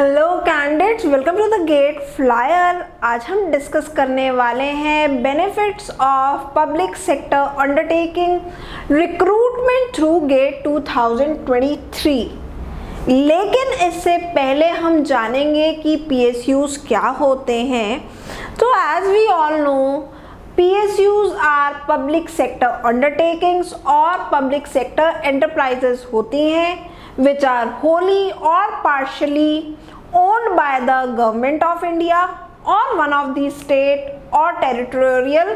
Hello candidates, welcome to the GATE Flyer. आज हम discuss करने वाले हैं benefits of public sector undertaking recruitment through GATE 2023। लेकिन इससे पहले हम जानेंगे कि PSUs क्या होते हैं। तो as we all know, PSUs are public sector undertakings और पब्लिक सेक्टर एंटरप्राइजेस होती हैं which are wholly or partially owned by the government of India or one of the state or territorial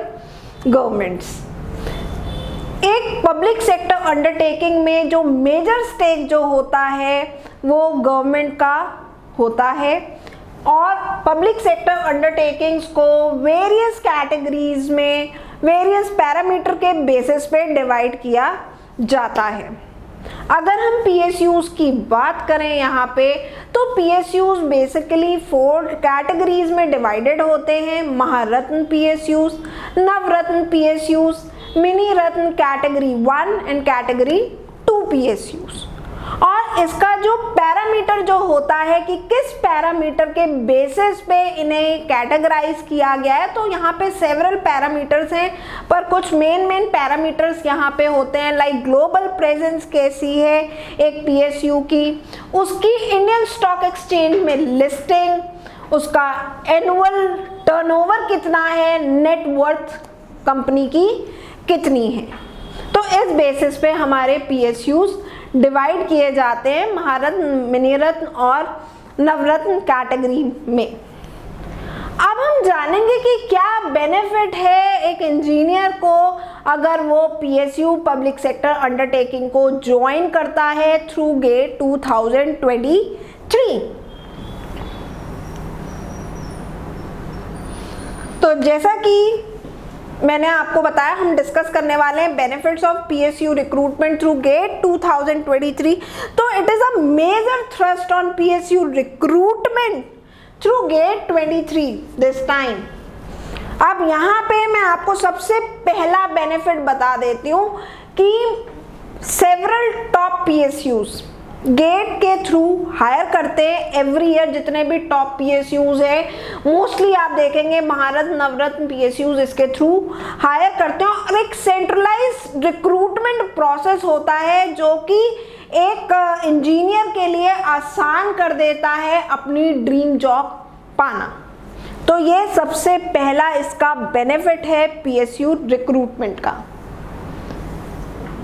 governments। एक public sector undertaking में जो major stake जो होता है वो गवर्नमेंट का होता है और पब्लिक सेक्टर अंडरटेकिंग्स को वेरियस कैटेगरीज में वेरियस पैरामीटर के बेसिस पे डिवाइड किया जाता है। अगर हम PSUs की बात करें यहाँ पे, तो PSUs बेसिकली 4 कैटेगरीज में डिवाइडेड होते हैं। महारत्न PSUs, Navratna PSUs, mini Ratna category 1 and category 2 PSUs। और इसका जो पैरामीटर जो होता है कि किस पैरामीटर के बेसिस पे इन्हें कैटेगराइज किया गया है, तो यहाँ पे सेवरल पैरामीटर्स हैं, पर कुछ मेन पैरामीटर्स यहाँ पे होते हैं। लाइक ग्लोबल प्रेजेंस कैसी है एक PSU की, उसकी इंडियन स्टॉक एक्सचेंज में लिस्टिंग, उसका एनुअल टर्नओवर कितना है, नेट वर्थ कंपनी की कितनी है। तो इस बेसिस पे हमारे PSUs डिवाइड किए जाते हैं महारत्न, मिनीरत्न और नवरत्न कैटेगरी में। अब हम जानेंगे कि क्या बेनिफिट है एक इंजीनियर को अगर वो PSU पब्लिक सेक्टर अंडरटेकिंग को ज्वाइन करता है थ्रू गेट 2023। तो जैसा कि मैंने आपको बताया, हम डिस्कस करने वाले हैं benefits of PSU recruitment through GATE 2023। तो it is a major thrust on PSU recruitment through GATE 23 this time. अब यहाँ पे मैं आपको सबसे पहला बेनिफिट बता देती हूँ कि सेवरल टॉप PSUs गेट के थ्रू हायर करते हैं एवरी ईयर। जितने भी टॉप PSUs है मोस्टली आप देखेंगे महारत्न, नवरत्न PSUs इसके थ्रू हायर करते हैं और एक सेंट्रलाइज रिक्रूटमेंट प्रोसेस होता है जो कि एक इंजीनियर के लिए आसान कर देता है अपनी ड्रीम जॉब पाना। तो ये सबसे पहला इसका बेनिफिट है PSU रिक्रूटमेंट का।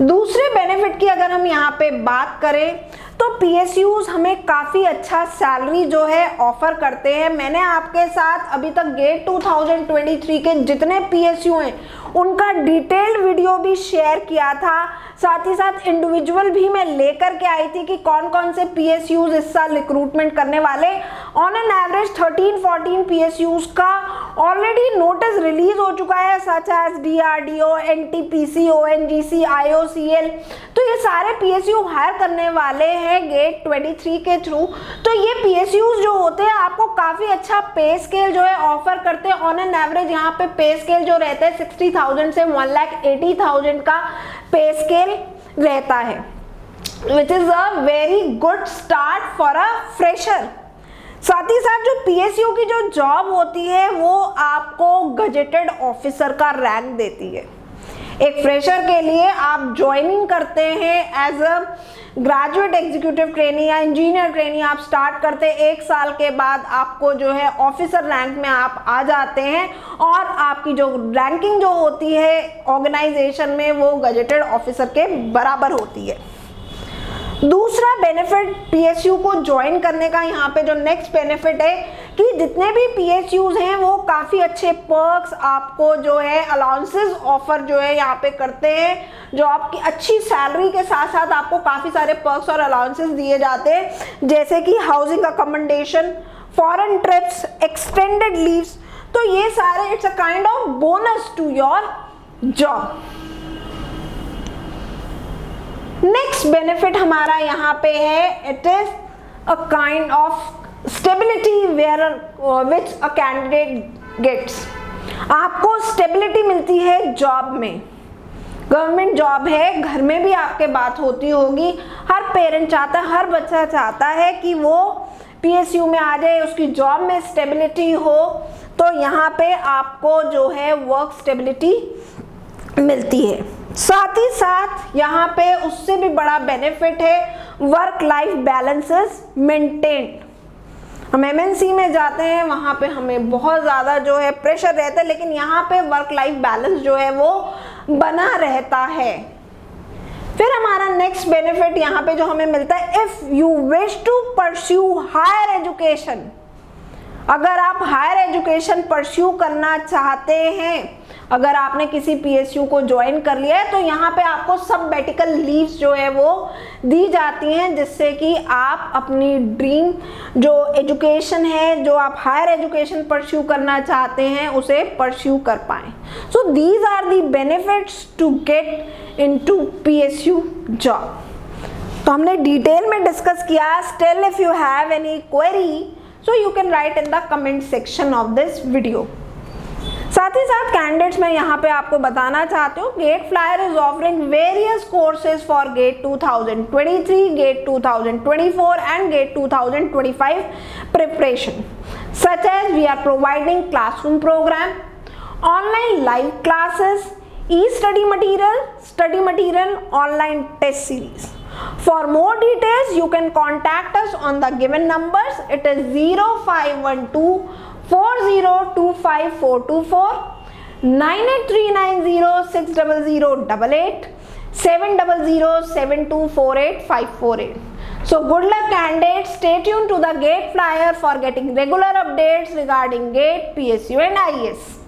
दूसरे बेनिफिट की अगर हम यहाँ पे बात करें तो PSUs हमें काफ़ी अच्छा सैलरी जो है ऑफर करते हैं। मैंने आपके साथ अभी तक गेट 2023 के जितने PSU हैं उनका डिटेल्ड वीडियो भी शेयर किया था, साथ ही साथ इंडिविजुअल भी मैं लेकर के आई थी कि कौन कौन से PSUs इस साल रिक्रूटमेंट करने वाले। ऑन एन एवरेज 13-14 PSUs का ऑलरेडी नोटिस रिलीज हो चुका है, such as DRDO, NTPC, ONGC, IOCL। तो ये सारे PSU हायर करने वाले हैं गेट 23 के थ्रू। तो ये PSUs जो होते हैं आपको काफ़ी अच्छा पे स्केल जो है ऑफर करते हैं। ऑन एन एवरेज यहाँ पे पे स्केल जो रहता है 60,000 से 1,80,000 का पे स्केल रहता है, which is a very good start for a fresher. साथ ही साथ जो PSU की जो जॉब होती है वो आपको गजेटेड ऑफिसर का रैंक देती है। एक फ्रेशर के लिए आप ज्वाइनिंग करते हैं as a graduate executive trainee या इंजीनियर ट्रेनी, आप स्टार्ट करते हैं 1 साल के बाद आपको जो है ऑफिसर रैंक में आप आ जाते हैं और आपकी जो रैंकिंग जो होती है ऑर्गेनाइजेशन में वो गजेटेड ऑफिसर के बराबर होती है। दूसरा बेनिफिट PSU को ज्वाइन करने का यहाँ पे जो नेक्स्ट बेनिफिट है कि जितने भी PSUs हैं वो काफ़ी अच्छे पर्क्स आपको जो है अलाउंसेस ऑफर जो है यहाँ पे करते हैं, जो आपकी अच्छी सैलरी के साथ साथ आपको काफ़ी सारे पर्क्स और अलाउंसेस दिए जाते हैं, जैसे कि housing accommodation, foreign trips, extended leaves. तो ये सारे it's a kind of bonus to your job. Next benefit हमारा यहाँ पे है, it is a kind of stability where which a candidate gets. आपको स्टेबिलिटी मिलती है जॉब में। गवर्नमेंट जॉब है, घर में भी आपके बात होती होगी, हर पेरेंट चाहता है, हर बच्चा चाहता है कि वो PSU में आ जाए, उसकी जॉब में स्टेबिलिटी हो, तो यहाँ पे आपको जो है वर्क स्टेबिलिटी मिलती है। साथ ही साथ यहाँ पे उससे भी बड़ा बेनिफिट है वर्क लाइफ बैलेंसेस मेंटेन। हम MNC में जाते हैं, वहाँ पे हमें बहुत ज़्यादा जो है प्रेशर रहता है, लेकिन यहाँ पे वर्क लाइफ बैलेंस जो है वो बना रहता है। फिर हमारा नेक्स्ट बेनिफिट यहाँ पे जो हमें मिलता है, if you wish to pursue higher education, अगर आप हायर एजुकेशन परस्यू करना चाहते हैं, अगर आपने किसी PSU को ज्वाइन कर लिया है, तो यहाँ पे आपको सबबैटिकल लीव्स जो है वो दी जाती हैं, जिससे कि आप अपनी ड्रीम जो एजुकेशन है, जो आप हायर एजुकेशन परस्यू करना चाहते हैं, उसे परस्यू कर पाएं। So these are the benefits to get into PSU job. तो हमने डिटेल में डिस्कस किया। Still if you have any query, so you can write in the comment section of this video। साथ ही साथ कैंडिडेट्स मैं यहाँ पे आपको बताना चाहती हूँ, GATE Flyer is offering various courses for GATE 2023, GATE 2024 and GATE 2025 preparation, such as we are providing classroom program, online live classes, e-study material, online test series। For more details, you can contact us on the given numbers. It is 0512 4025 424, 98390 60088, 700 7248 548. So good luck candidates. Stay tuned to the GATE flyer for getting regular updates regarding GATE, PSU and IAS.